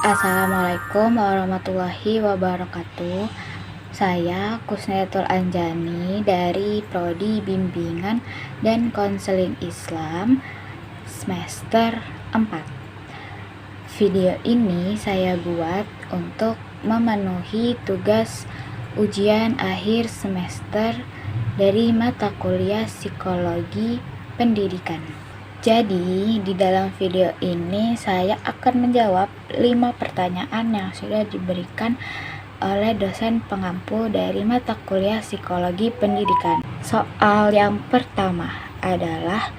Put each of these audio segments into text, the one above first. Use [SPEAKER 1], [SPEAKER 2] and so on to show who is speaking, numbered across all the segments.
[SPEAKER 1] Assalamualaikum warahmatullahi wabarakatuh. Saya Kusnetul Anjani dari Prodi Bimbingan dan Konseling Islam semester 4. Video ini saya buat untuk memenuhi tugas ujian akhir semester dari mata kuliah Psikologi Pendidikan. Jadi, di dalam video ini saya akan menjawab 5 pertanyaan yang sudah diberikan oleh dosen pengampu dari mata kuliah Psikologi Pendidikan. Soal yang pertama adalah,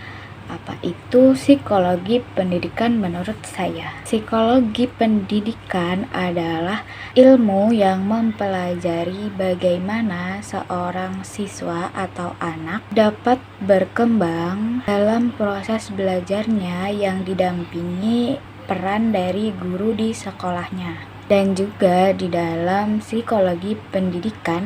[SPEAKER 1] apa itu psikologi pendidikan menurut saya? Psikologi pendidikan adalah ilmu yang mempelajari bagaimana seorang siswa atau anak dapat berkembang dalam proses belajarnya yang didampingi peran dari guru di sekolahnya. Dan juga di dalam psikologi pendidikan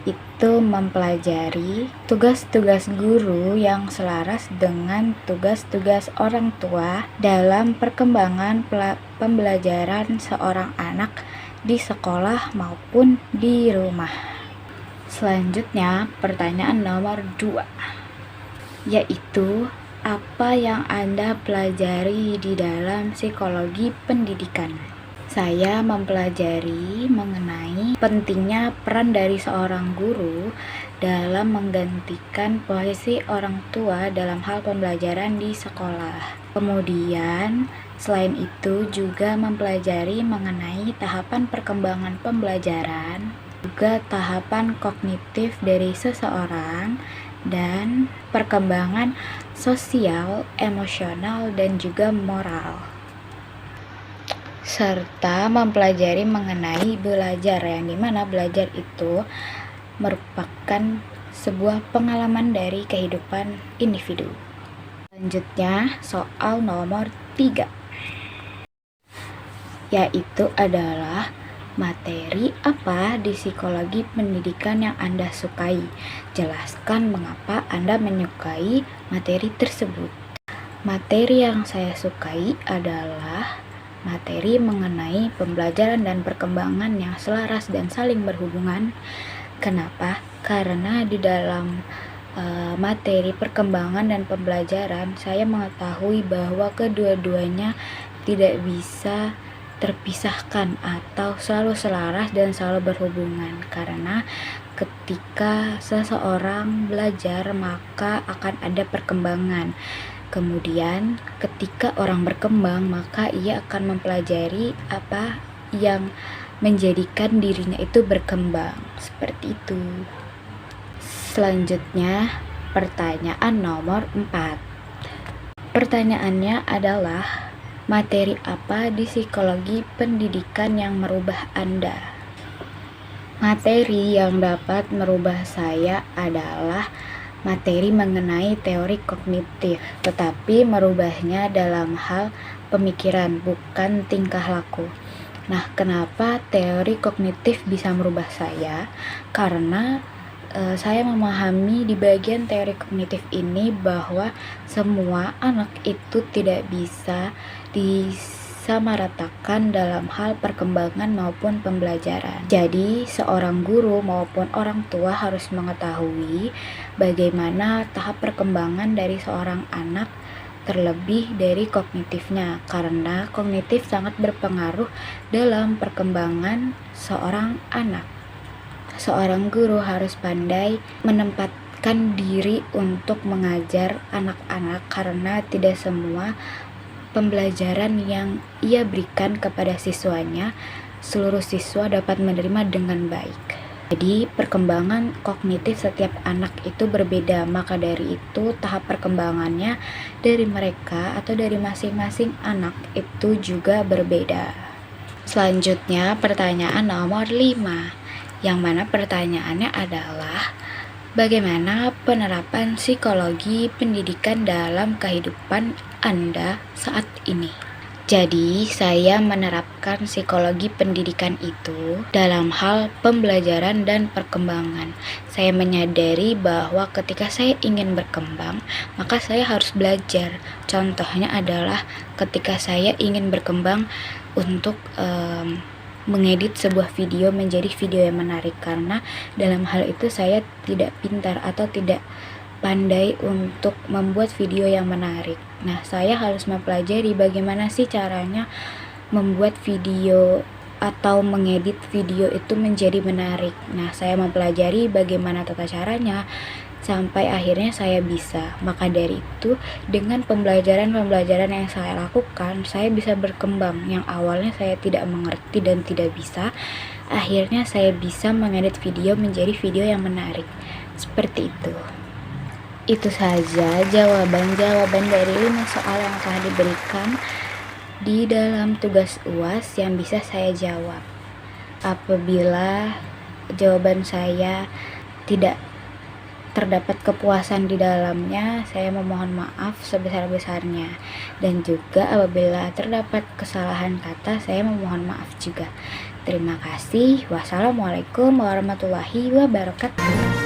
[SPEAKER 1] itu mempelajari tugas-tugas guru yang selaras dengan tugas-tugas orang tua dalam perkembangan pembelajaran seorang anak di sekolah maupun di rumah. Selanjutnya, pertanyaan nomor 2, yaitu apa yang Anda pelajari di dalam psikologi pendidikan? Saya mempelajari mengenai pentingnya peran dari seorang guru dalam menggantikan posisi orang tua dalam hal pembelajaran di sekolah. Kemudian, selain itu juga mempelajari mengenai tahapan perkembangan pembelajaran, juga tahapan kognitif dari seseorang, dan perkembangan sosial, emosional, dan juga moral. Serta mempelajari mengenai belajar, yang dimana belajar itu merupakan sebuah pengalaman dari kehidupan individu. Selanjutnya, soal nomor 3, yaitu adalah materi apa di psikologi pendidikan yang Anda sukai? Jelaskan mengapa Anda menyukai materi tersebut. Materi yang saya sukai adalah materi mengenai pembelajaran dan perkembangan yang selaras dan saling berhubungan. Kenapa? Karena di dalam materi perkembangan dan pembelajaran, saya mengetahui bahwa kedua-duanya tidak bisa terpisahkan atau selalu selaras dan selalu berhubungan. Karena ketika seseorang belajar, maka akan ada perkembangan. Kemudian ketika orang berkembang, maka ia akan mempelajari apa yang menjadikan dirinya itu berkembang. Seperti itu. Selanjutnya, pertanyaan nomor 4. Pertanyaannya adalah, materi apa di psikologi pendidikan yang merubah Anda? Materi yang dapat merubah saya adalah materi mengenai teori kognitif, tetapi merubahnya dalam hal pemikiran, bukan tingkah laku. Nah, kenapa teori kognitif bisa merubah saya? Karena saya memahami di bagian teori kognitif ini bahwa semua anak itu tidak bisa disamaratakan dalam hal perkembangan maupun pembelajaran. Jadi, seorang guru maupun orang tua harus mengetahui bagaimana tahap perkembangan dari seorang anak, terlebih dari kognitifnya, karena kognitif sangat berpengaruh dalam perkembangan seorang anak. Seorang guru harus pandai menempatkan diri untuk mengajar anak-anak, karena tidak semua pembelajaran yang ia berikan kepada siswanya, seluruh siswa dapat menerima dengan baik. Jadi, perkembangan kognitif setiap anak itu berbeda, maka dari itu tahap perkembangannya dari mereka atau dari masing-masing anak itu juga berbeda. Selanjutnya, pertanyaan nomor 5, yang mana pertanyaannya adalah, bagaimana penerapan psikologi pendidikan dalam kehidupan Anda saat ini? Jadi, saya menerapkan psikologi pendidikan itu dalam hal pembelajaran dan perkembangan. Saya menyadari bahwa ketika saya ingin berkembang, maka saya harus belajar. Contohnya adalah ketika saya ingin berkembang untuk mengedit sebuah video menjadi video yang menarik, karena dalam hal itu saya tidak pintar atau tidak pandai untuk membuat video yang menarik. Nah, saya harus mempelajari bagaimana sih caranya membuat video atau mengedit video itu menjadi menarik. Nah, saya mempelajari bagaimana tata caranya sampai akhirnya saya bisa. Maka dari itu, dengan pembelajaran yang saya lakukan, saya bisa berkembang. Yang awalnya saya tidak mengerti dan tidak bisa, akhirnya saya bisa mengedit video menjadi video yang menarik. Seperti itu. Itu saja jawaban-jawaban dari 5 soal yang telah diberikan di dalam tugas UAS yang bisa saya jawab. Apabila jawaban saya tidak terdapat kepuasan di dalamnya, saya memohon maaf sebesar-besarnya. Dan juga apabila terdapat kesalahan kata, saya memohon maaf juga. Terima kasih. Wassalamualaikum warahmatullahi wabarakatuh.